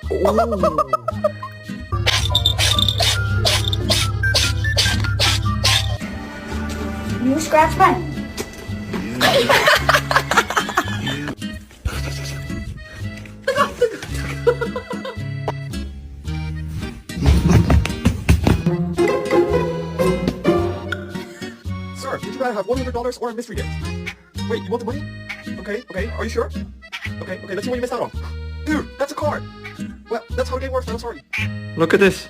You scratch mine. Sir, would you rather have $100 or a mystery gift? Wait, you want the money? Okay, okay, are you sure? Okay, okay, let's see what you missed out on. Dude, that's a card! Well, that's how the game works, man, I'm sorry. Look at this.